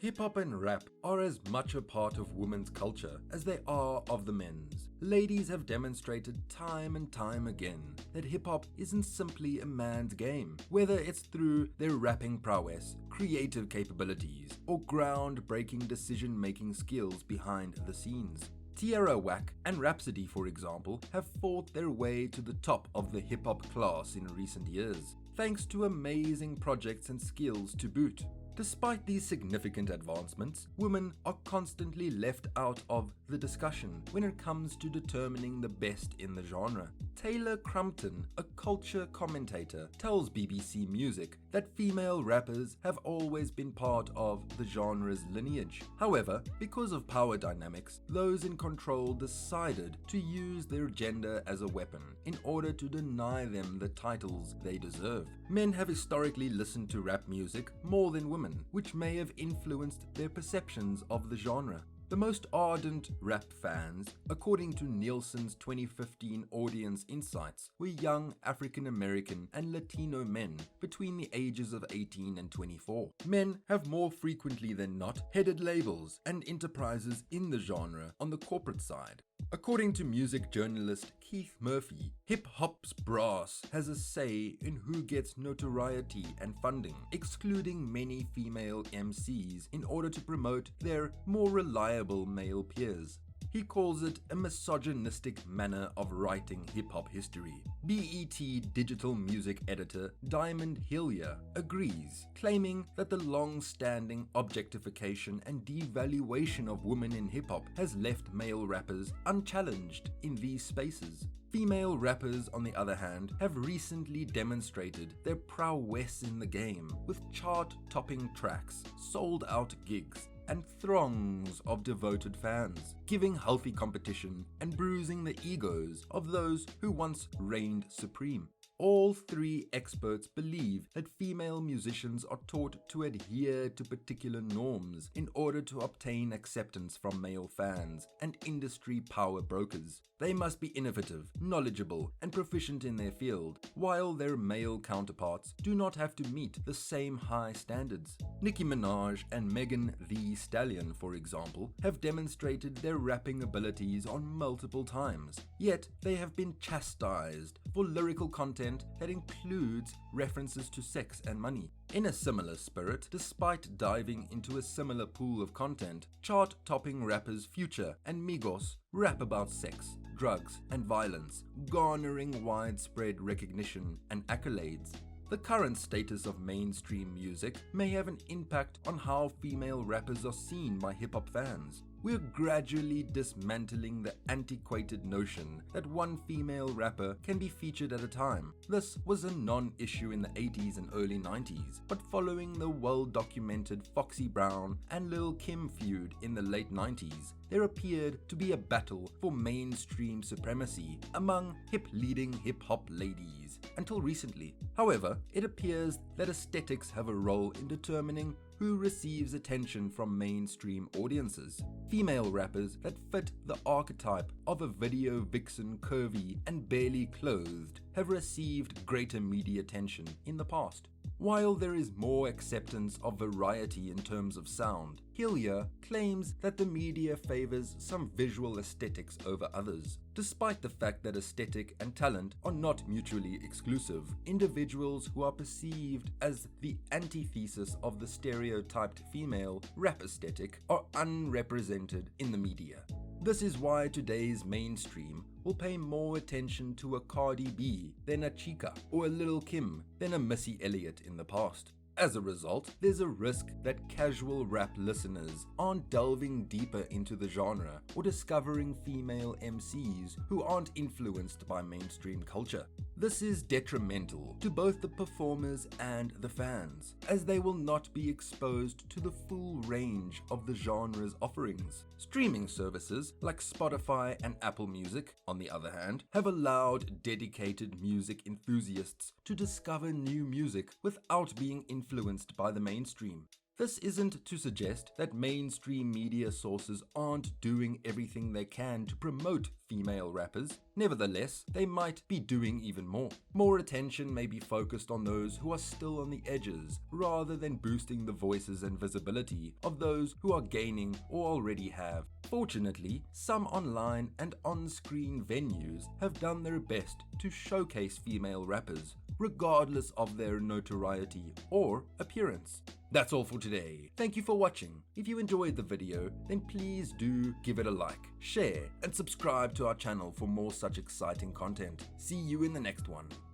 Hip-hop and rap are as much a part of women's culture as they are of the men's. Ladies have demonstrated time and time again that hip-hop isn't simply a man's game, whether it's through their rapping prowess, creative capabilities, or groundbreaking decision-making skills behind the scenes. Tierra Whack and Rapsody, for example, have fought their way to the top of the hip-hop class in recent years, thanks to amazing projects and skills to boot. Despite these significant advancements, women are constantly left out of the discussion when it comes to determining the best in the genre. Taylor Crumpton, a culture commentator, tells BBC Music that female rappers have always been part of the genre's lineage. However, because of power dynamics, those in control decided to use their gender as a weapon in order to deny them the titles they deserve. Men have historically listened to rap music more than women, which may have influenced their perceptions of the genre. The most ardent rap fans, according to Nielsen's 2015 audience insights, were young African American and Latino men between the ages of 18 and 24. Men have more frequently than not headed labels and enterprises in the genre on the corporate side. According to music journalist Keith Murphy, hip-hop's brass has a say in who gets notoriety and funding, excluding many female MCs in order to promote their more reliable male peers. He calls it a misogynistic manner of writing hip-hop history. BET digital music editor Diamond Hillier agrees, claiming that the long-standing objectification and devaluation of women in hip-hop has left male rappers unchallenged in these spaces. Female rappers, on the other hand, have recently demonstrated their prowess in the game with chart-topping tracks, sold-out gigs, and throngs of devoted fans, giving healthy competition and bruising the egos of those who once reigned supreme. All three experts believe that female musicians are taught to adhere to particular norms in order to obtain acceptance from male fans and industry power brokers. They must be innovative, knowledgeable, and proficient in their field, while their male counterparts do not have to meet the same high standards. Nicki Minaj and Megan Thee Stallion, for example, have demonstrated their rapping abilities on multiple times, yet they have been chastised for lyrical content that includes references to sex and money. In a similar spirit, despite diving into a similar pool of content, chart-topping rappers Future and Migos rap about sex, drugs, and violence, garnering widespread recognition and accolades. The current status of mainstream music may have an impact on how female rappers are seen by hip-hop fans. We're gradually dismantling the antiquated notion that one female rapper can be featured at a time. This was a non-issue in the 80s and early 90s, but following the well-documented Foxy Brown and Lil' Kim feud in the late 90s, there appeared to be a battle for mainstream supremacy among leading hip-hop ladies, until recently. However, it appears that aesthetics have a role in determining who receives attention from mainstream audiences. Female rappers that fit the archetype of a video vixen, curvy and barely clothed, have received greater media attention in the past. While there is more acceptance of variety in terms of sound, Hillier claims that the media favors some visual aesthetics over others. Despite the fact that aesthetic and talent are not mutually exclusive, individuals who are perceived as the antithesis of the stereotyped female rap aesthetic are unrepresented in the media. This is why today's mainstream will pay more attention to a Cardi B than a Chica, or a Lil' Kim than a Missy Elliott in the past. As a result, there's a risk that casual rap listeners aren't delving deeper into the genre or discovering female MCs who aren't influenced by mainstream culture. This is detrimental to both the performers and the fans, as they will not be exposed to the full range of the genre's offerings. Streaming services like Spotify and Apple Music, on the other hand, have allowed dedicated music enthusiasts to discover new music without being influenced by the mainstream. This isn't to suggest that mainstream media sources aren't doing everything they can to promote female rappers. Nevertheless, they might be doing even more. More attention may be focused on those who are still on the edges, rather than boosting the voices and visibility of those who are gaining or already have. Fortunately, some online and on-screen venues have done their best to showcase female rappers, regardless of their notoriety or appearance. That's all for today. Thank you for watching. If you enjoyed the video, then please do give it a like, share, and subscribe to our channel for more such exciting content. See you in the next one.